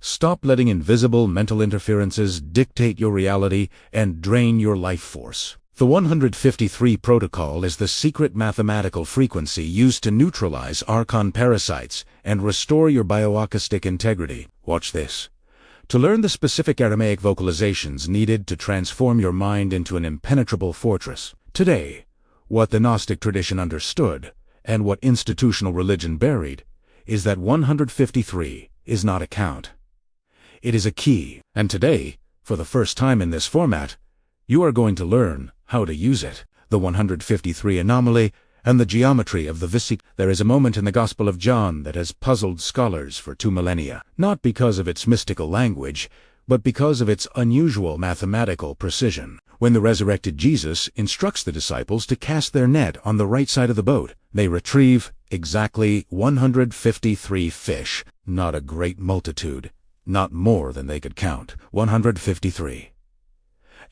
Stop letting invisible mental interferences dictate your reality and drain your life force. The 153 protocol is the secret mathematical frequency used to neutralize Archon parasites and restore your bioacoustic integrity. Watch this. To learn the specific Aramaic vocalizations needed to transform your mind into an impenetrable fortress. Today, what the Gnostic tradition understood, and what institutional religion buried, is that 153 is not a count. It is a key, and today, for the first time in this format, you are going to learn how to use it. The 153 anomaly and the geometry of the Vesica. There is a moment in the Gospel of John that has puzzled scholars for 2 millennia, not because of its mystical language, but because of its unusual mathematical precision. When the resurrected Jesus instructs the disciples to cast their net on the right side of the boat, they retrieve exactly 153 fish, not a great multitude, not more than they could count. 153.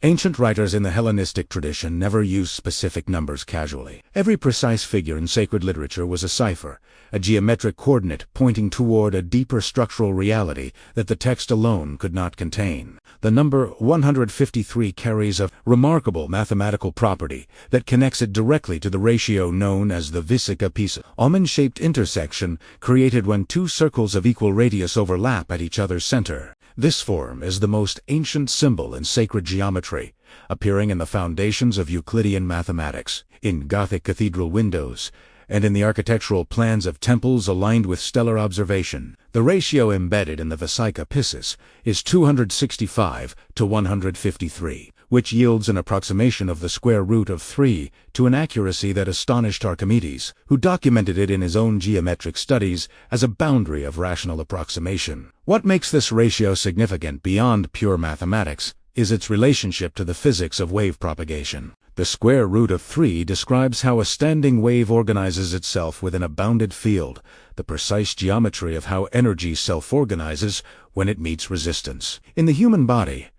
Ancient writers in the Hellenistic tradition never used specific numbers casually. Every precise figure in sacred literature was a cipher, a geometric coordinate pointing toward a deeper structural reality that the text alone could not contain. The number 153 carries a remarkable mathematical property that connects it directly to the ratio known as the Vesica Piscis, almond-shaped intersection created when two circles of equal radius overlap at each other's center. This form is the most ancient symbol in sacred geometry, appearing in the foundations of Euclidean mathematics, in Gothic cathedral windows, and in the architectural plans of temples aligned with stellar observation. The ratio embedded in the Vesica Piscis is 265 to 153, which yields an approximation of the square root of 3 to an accuracy that astonished Archimedes, who documented it in his own geometric studies as a boundary of rational approximation. What makes this ratio significant beyond pure mathematics is its relationship to the physics of wave propagation. The square root of 3 describes how a standing wave organizes itself within a bounded field, the precise geometry of how energy self-organizes when it meets resistance. In the human body,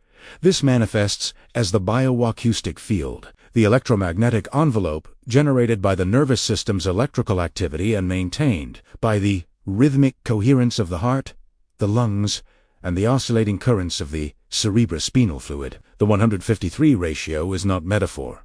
this manifests as the bioacoustic field, the electromagnetic envelope generated by the nervous system's electrical activity and maintained by the rhythmic coherence of the heart, the lungs, and the oscillating currents of the cerebrospinal fluid. The 153 ratio is not metaphor.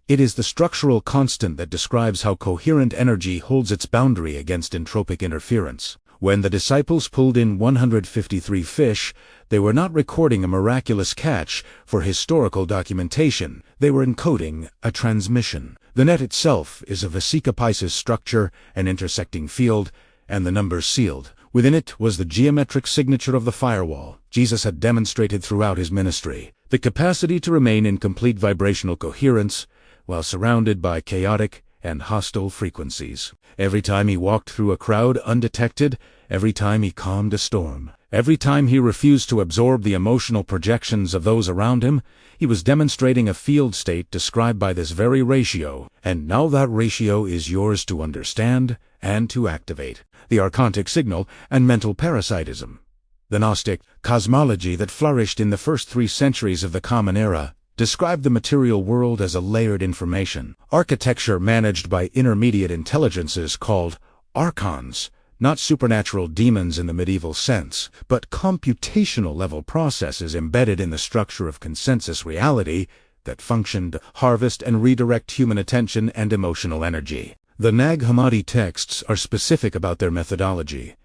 It is the structural constant that describes how coherent energy holds its boundary against entropic interference. When the disciples pulled in 153 fish, they were not recording a miraculous catch for historical documentation. They were encoding a transmission. The net itself is a Vesica Piscis structure, an intersecting field, and the numbers sealed. Within it was the geometric signature of the firewall Jesus had demonstrated throughout his ministry, the capacity to remain in complete vibrational coherence while surrounded by chaotic and hostile frequencies. Every time he walked through a crowd undetected, every time he calmed a storm, every time he refused to absorb the emotional projections of those around him, he was demonstrating a field state described by this very ratio, and now that ratio is yours to understand and to activate. The Archontic signal and mental parasitism. The Gnostic cosmology that flourished in the first 3 centuries of the Common Era described the material world as a layered information architecture managed by intermediate intelligences called Archons, not supernatural demons in the medieval sense, but computational-level processes embedded in the structure of consensus reality that functioned to harvest and redirect human attention and emotional energy. The Nag Hammadi texts are specific about their methodology.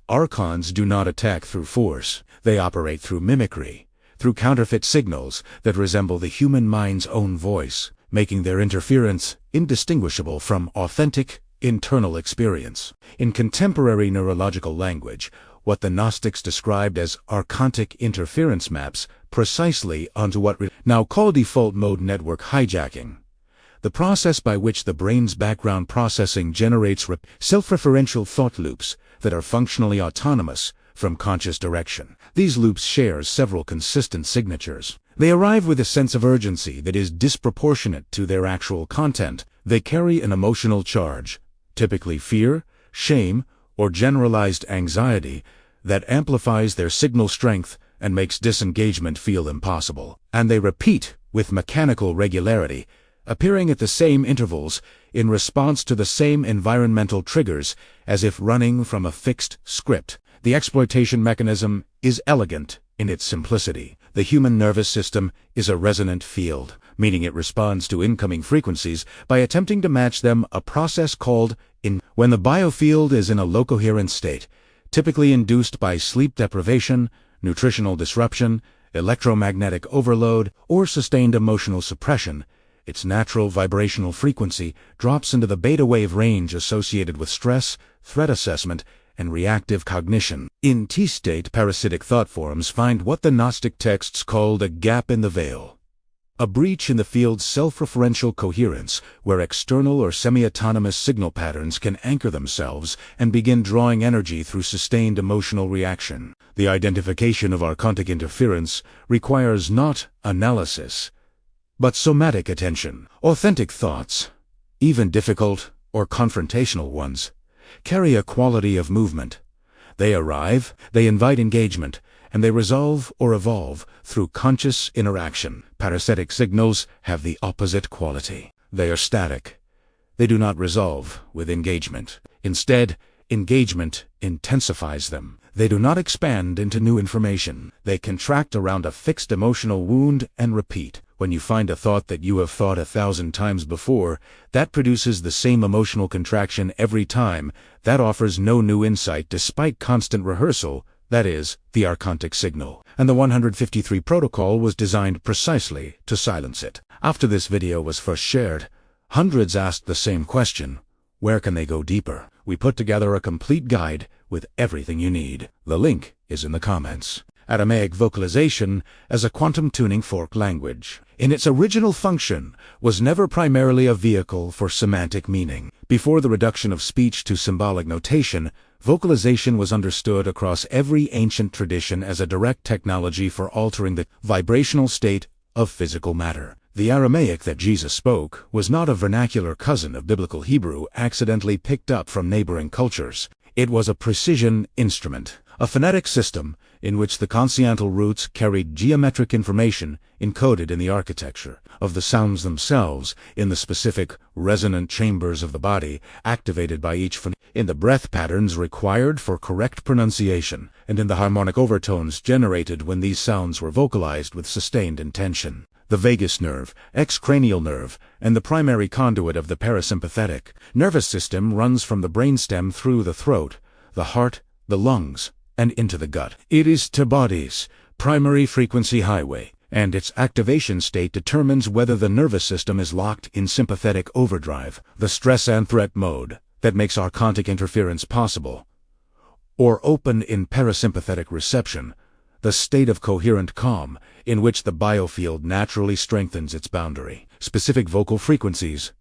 Archons do not attack through force. They operate through mimicry, through counterfeit signals that resemble the human mind's own voice, making their interference indistinguishable from authentic, internal experience. In contemporary neurological language, what the Gnostics described as Archontic interference maps precisely onto what we now call default mode network hijacking, the process by which the brain's background processing generates self-referential thought loops that are functionally autonomous from conscious direction. These loops share several consistent signatures. They arrive with a sense of urgency that is disproportionate to their actual content. They carry an emotional charge, typically fear, shame, or generalized anxiety, that amplifies their signal strength and makes disengagement feel impossible. And they repeat with mechanical regularity, appearing at the same intervals in response to the same environmental triggers as if running from a fixed script. The exploitation mechanism is elegant in its simplicity. The human nervous system is a resonant field, meaning it responds to incoming frequencies by attempting to match them, a process called when the biofield is in a low-coherence state, typically induced by sleep deprivation, nutritional disruption, electromagnetic overload, or sustained emotional suppression, its natural vibrational frequency drops into the beta wave range associated with stress, threat assessment, and reactive cognition. In T-state, parasitic thought forms find what the Gnostic texts called a gap in the veil, a breach in the field's self-referential coherence, where external or semi-autonomous signal patterns can anchor themselves and begin drawing energy through sustained emotional reaction. The identification of archontic interference requires not analysis, but somatic attention. Authentic thoughts, even difficult or confrontational ones, carry a quality of movement. They arrive, they invite engagement, and they resolve or evolve through conscious interaction. Parasitic signals have the opposite quality. They are static. They do not resolve with engagement. Instead, engagement intensifies them. They do not expand into new information. They contract around a fixed emotional wound and repeat. When you find a thought that you have thought 1,000 times before, that produces the same emotional contraction every time. That offers no new insight despite constant rehearsal. That is, the Archontic signal. And the 153 protocol was designed precisely to silence it. After this video was first shared, hundreds asked the same question: where can they go deeper? We put together a complete guide with everything you need. The link is in the comments. Aramaic vocalization as a quantum tuning fork language, in its original function, was never primarily a vehicle for semantic meaning. Before the reduction of speech to symbolic notation, vocalization was understood across every ancient tradition as a direct technology for altering the vibrational state of physical matter. The Aramaic that Jesus spoke was not a vernacular cousin of Biblical Hebrew accidentally picked up from neighboring cultures. It was a precision instrument, a phonetic system in which the consonantal roots carried geometric information encoded in the architecture of the sounds themselves, in the specific resonant chambers of the body, activated by each phoneme, in the breath patterns required for correct pronunciation, and in the harmonic overtones generated when these sounds were vocalized with sustained intention. The vagus nerve, excranial nerve, and the primary conduit of the parasympathetic nervous system runs from the brainstem through the throat, the heart, the lungs, and into the gut. It is the body's primary frequency highway, and its activation state determines whether the nervous system is locked in sympathetic overdrive, the stress and threat mode that makes archontic interference possible, or open in parasympathetic reception, the state of coherent calm in which the biofield naturally strengthens its boundary. Specific vocal frequencies,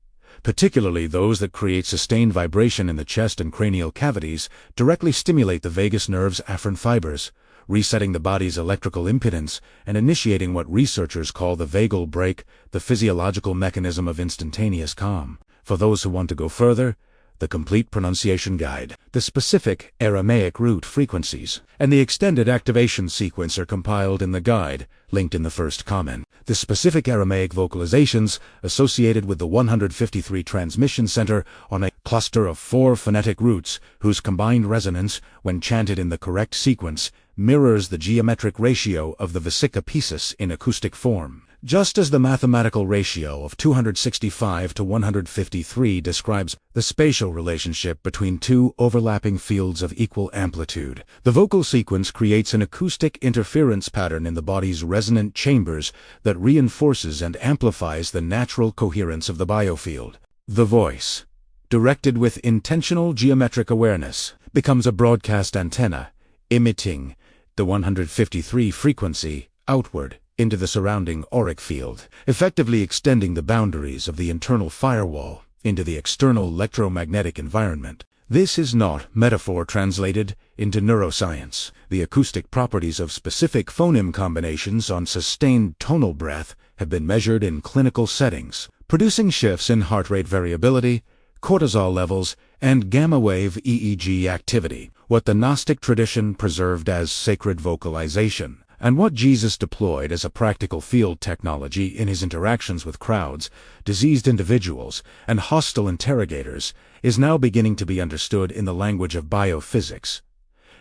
particularly those that create sustained vibration in the chest and cranial cavities, directly stimulate the vagus nerve's afferent fibers, resetting the body's electrical impedance and initiating what researchers call the vagal break, the physiological mechanism of instantaneous calm. For those who want to go further, the complete pronunciation guide, the specific Aramaic root frequencies, and the extended activation sequence are compiled in the guide, linked in the first comment. The specific Aramaic vocalizations associated with the 153 transmission center on a cluster of 4 phonetic roots whose combined resonance, when chanted in the correct sequence, mirrors the geometric ratio of the Vesica Piscis in acoustic form. Just as the mathematical ratio of 265 to 153 describes the spatial relationship between 2 overlapping fields of equal amplitude, the vocal sequence creates an acoustic interference pattern in the body's resonant chambers that reinforces and amplifies the natural coherence of the biofield. The voice, directed with intentional geometric awareness, becomes a broadcast antenna, emitting the 153 frequency outward into the surrounding auric field, effectively extending the boundaries of the internal firewall into the external electromagnetic environment. This is not metaphor translated into neuroscience. The acoustic properties of specific phoneme combinations on sustained tonal breath have been measured in clinical settings, producing shifts in heart rate variability, cortisol levels, and gamma-wave EEG activity, what the Gnostic tradition preserved as sacred vocalization, and what Jesus deployed as a practical field technology in his interactions with crowds, diseased individuals, and hostile interrogators, is now beginning to be understood in the language of biophysics.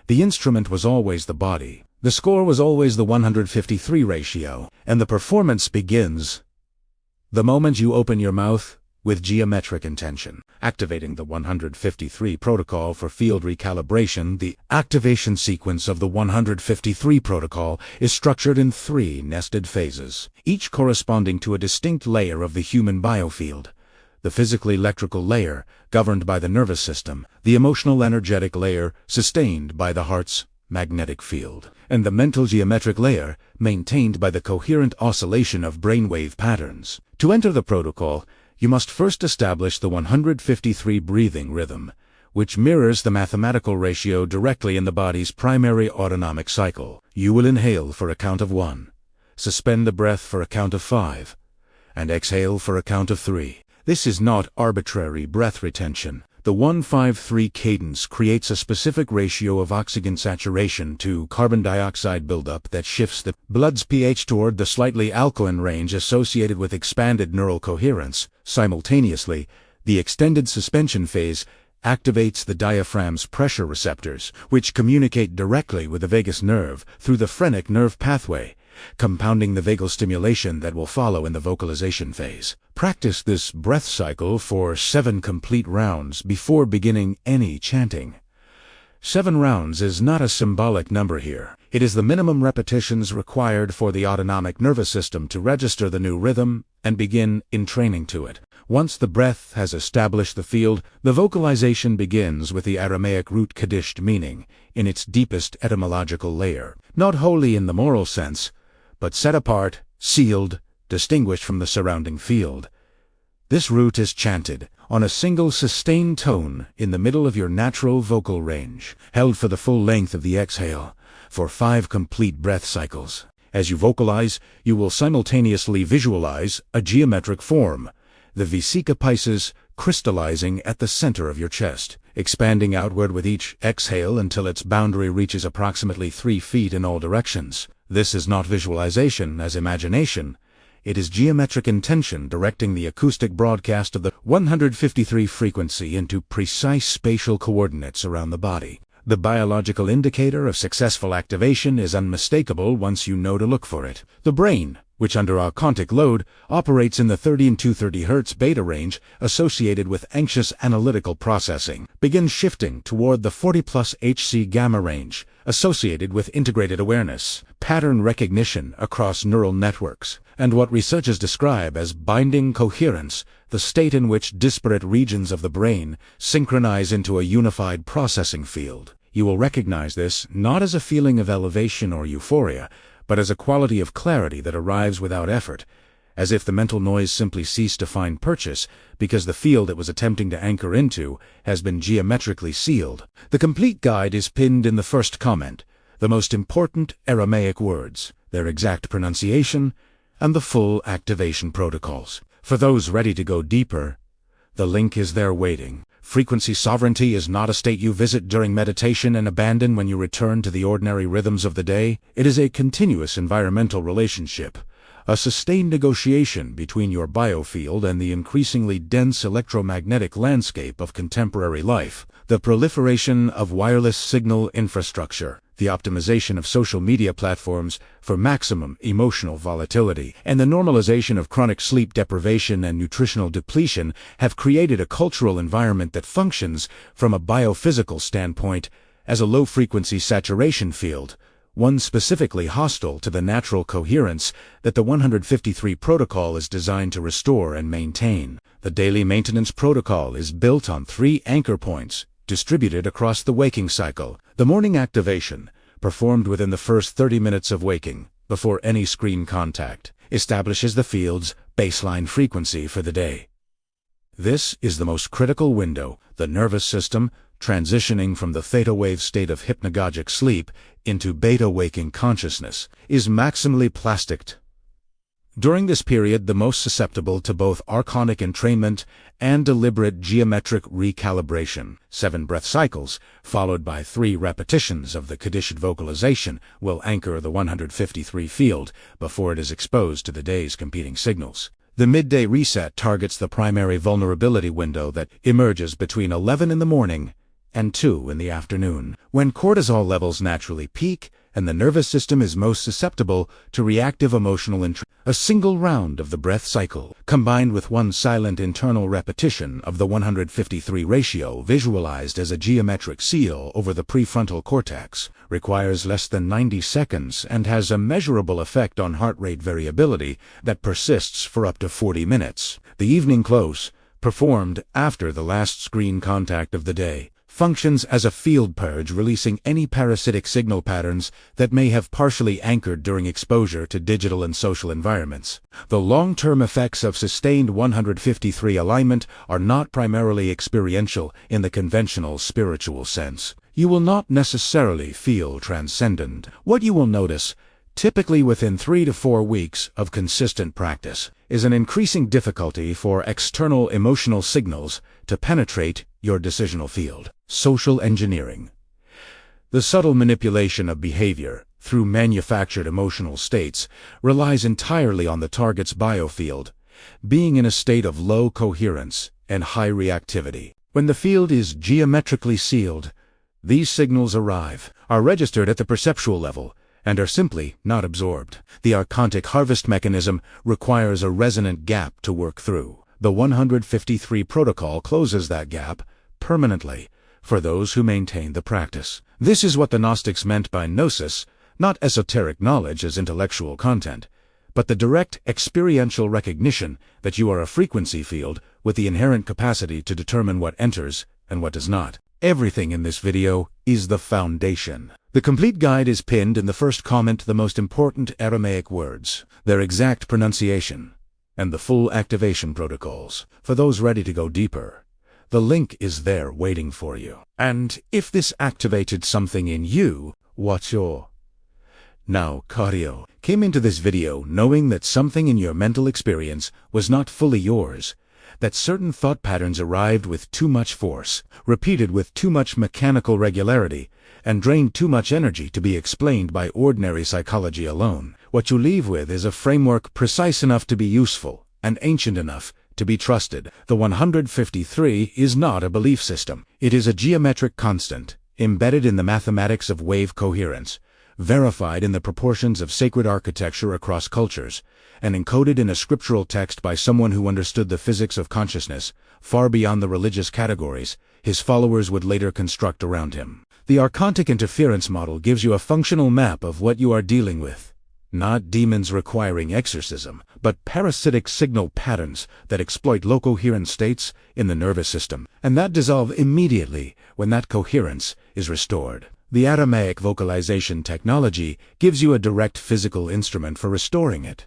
The instrument was always the body. The score was always the 153 ratio, and the performance begins the moment you open your mouth with geometric intention. Activating the 153 protocol for field recalibration, the activation sequence of the 153 protocol is structured in 3 nested phases, each corresponding to a distinct layer of the human biofield. The physical-electrical layer, governed by the nervous system, the emotional-energetic layer, sustained by the heart's magnetic field, and the mental-geometric layer, maintained by the coherent oscillation of brainwave patterns. To enter the protocol, you must first establish the 153 breathing rhythm, which mirrors the mathematical ratio directly in the body's primary autonomic cycle. You will inhale for a count of 1, suspend the breath for a count of 5, and exhale for a count of 3. This is not arbitrary breath retention. The 1-5-3 cadence creates a specific ratio of oxygen saturation to carbon dioxide buildup that shifts the blood's pH toward the slightly alkaline range associated with expanded neural coherence. Simultaneously, the extended suspension phase activates the diaphragm's pressure receptors, which communicate directly with the vagus nerve through the phrenic nerve pathway, compounding the vagal stimulation that will follow in the vocalization phase. Practice this breath cycle for 7 complete rounds before beginning any chanting. 7 rounds is not a symbolic number here. It is the minimum repetitions required for the autonomic nervous system to register the new rhythm and begin entraining to it. Once the breath has established the field, the vocalization begins with the Aramaic root kadisht meaning in its deepest etymological layer. Not wholly in the moral sense, but set apart, sealed, distinguished from the surrounding field. This root is chanted on a single sustained tone in the middle of your natural vocal range, held for the full length of the exhale, for 5 complete breath cycles. As you vocalize, you will simultaneously visualize a geometric form, the Vesica Piscis crystallizing at the center of your chest, expanding outward with each exhale until its boundary reaches approximately 3 feet in all directions. This is not visualization as imagination. It is geometric intention directing the acoustic broadcast of the 153 frequency into precise spatial coordinates around the body. The biological indicator of successful activation is unmistakable once you know to look for it. The brain, which under Archontic load operates in the 30 and 230 Hz beta range associated with anxious analytical processing, begins shifting toward the 40+ Hz gamma range associated with integrated awareness, pattern recognition across neural networks, and what researchers describe as binding coherence, the state in which disparate regions of the brain synchronize into a unified processing field. You will recognize this not as a feeling of elevation or euphoria, but as a quality of clarity that arrives without effort, as if the mental noise simply ceased to find purchase because the field it was attempting to anchor into has been geometrically sealed. The complete guide is pinned in the first comment, the most important Aramaic words, their exact pronunciation, and the full activation protocols. For those ready to go deeper, the link is there waiting. Frequency sovereignty is not a state you visit during meditation and abandon when you return to the ordinary rhythms of the day. It is a continuous environmental relationship, a sustained negotiation between your biofield and the increasingly dense electromagnetic landscape of contemporary life. The proliferation of wireless signal infrastructure, the optimization of social media platforms for maximum emotional volatility, and the normalization of chronic sleep deprivation and nutritional depletion have created a cultural environment that functions, from a biophysical standpoint, as a low-frequency saturation field, one specifically hostile to the natural coherence that the 153 protocol is designed to restore and maintain. The daily maintenance protocol is built on 3 anchor points, distributed across the waking cycle. The morning activation, performed within the first 30 minutes of waking, before any screen contact, establishes the field's baseline frequency for the day. This is the most critical window. The nervous system, transitioning from the theta wave state of hypnagogic sleep into beta waking consciousness, is maximally plasticked. During this period, the most susceptible to both archonic entrainment and deliberate geometric recalibration. 7 breath cycles, followed by 3 repetitions of the kadished vocalization, will anchor the 153 field before it is exposed to the day's competing signals. The midday reset targets the primary vulnerability window that emerges between 11 in the morning and 2 in the afternoon, when cortisol levels naturally peak and the nervous system is most susceptible to reactive emotional intrusion. A single round of the breath cycle, combined with one silent internal repetition of the 153 ratio visualized as a geometric seal over the prefrontal cortex, requires less than 90 seconds and has a measurable effect on heart rate variability that persists for up to 40 minutes. The evening close, performed after the last screen contact of the day, functions as a field purge, releasing any parasitic signal patterns that may have partially anchored during exposure to digital and social environments. The long-term effects of sustained 153 alignment are not primarily experiential in the conventional spiritual sense. You will not necessarily feel transcendent. What you will notice, typically within 3 to 4 weeks of consistent practice, is an increasing difficulty for external emotional signals to penetrate your decisional field. Social engineering. The subtle manipulation of behavior through manufactured emotional states relies entirely on the target's biofield being in a state of low coherence and high reactivity. When the field is geometrically sealed, these signals arrive, are registered at the perceptual level, and are simply not absorbed. The Archontic harvest mechanism requires a resonant gap to work through. The 153 protocol closes that gap permanently for those who maintain the practice. This is what the Gnostics meant by gnosis, not esoteric knowledge as intellectual content, but the direct experiential recognition that you are a frequency field with the inherent capacity to determine what enters and what does not. Everything in this video is the foundation. The complete guide is pinned in the first comment, the most important Aramaic words, their exact pronunciation, and the full activation protocols. For those ready to go deeper, the link is there waiting for you. And if this activated something in you, what's your? Now, Cardio came into this video knowing that something in your mental experience was not fully yours, that certain thought patterns arrived with too much force, repeated with too much mechanical regularity, and drained too much energy to be explained by ordinary psychology alone. What you leave with is a framework precise enough to be useful and ancient enough to be trusted. The 153 is not a belief system. It is a geometric constant, embedded in the mathematics of wave coherence, verified in the proportions of sacred architecture across cultures, and encoded in a scriptural text by someone who understood the physics of consciousness far beyond the religious categories his followers would later construct around him. The Archontic interference model gives you a functional map of what you are dealing with. Not demons requiring exorcism, but parasitic signal patterns that exploit low-coherent states in the nervous system, and that dissolve immediately when that coherence is restored. The Aramaic vocalization technology gives you a direct physical instrument for restoring it.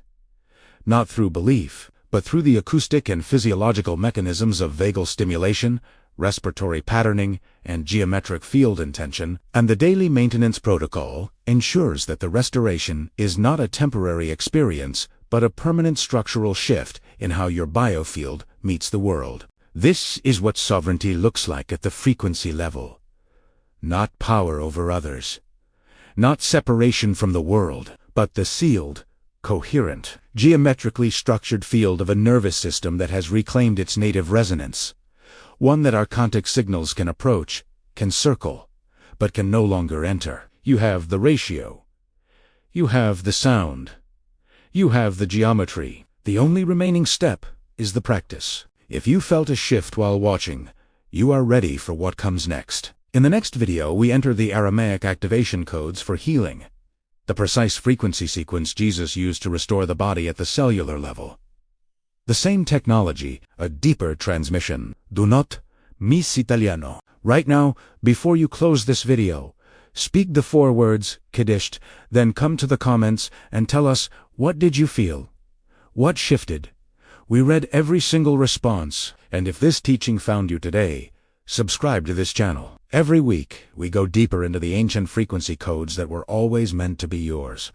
Not through belief, but through the acoustic and physiological mechanisms of vagal stimulation, respiratory patterning, and geometric field intention, and the daily maintenance protocol ensures that the restoration is not a temporary experience, but a permanent structural shift in how your biofield meets the world. This is what sovereignty looks like at the frequency level. Not power over others, not separation from the world, but the sealed, coherent, geometrically structured field of a nervous system that has reclaimed its native resonance. One that Archontic signals can approach, can circle, but can no longer enter. You have the ratio. You have the sound. You have the geometry. The only remaining step is the practice. If you felt a shift while watching, you are ready for what comes next. In the next video, we enter the Aramaic activation codes for healing, the precise frequency sequence Jesus used to restore the body at the cellular level. The same technology, a deeper transmission. Do not miss Italiano. Right now, before you close this video, speak the 4 words, Kadisht, then come to the comments and tell us, what did you feel? What shifted? We read every single response, and if this teaching found you today, subscribe to this channel. Every week, we go deeper into the ancient frequency codes that were always meant to be yours.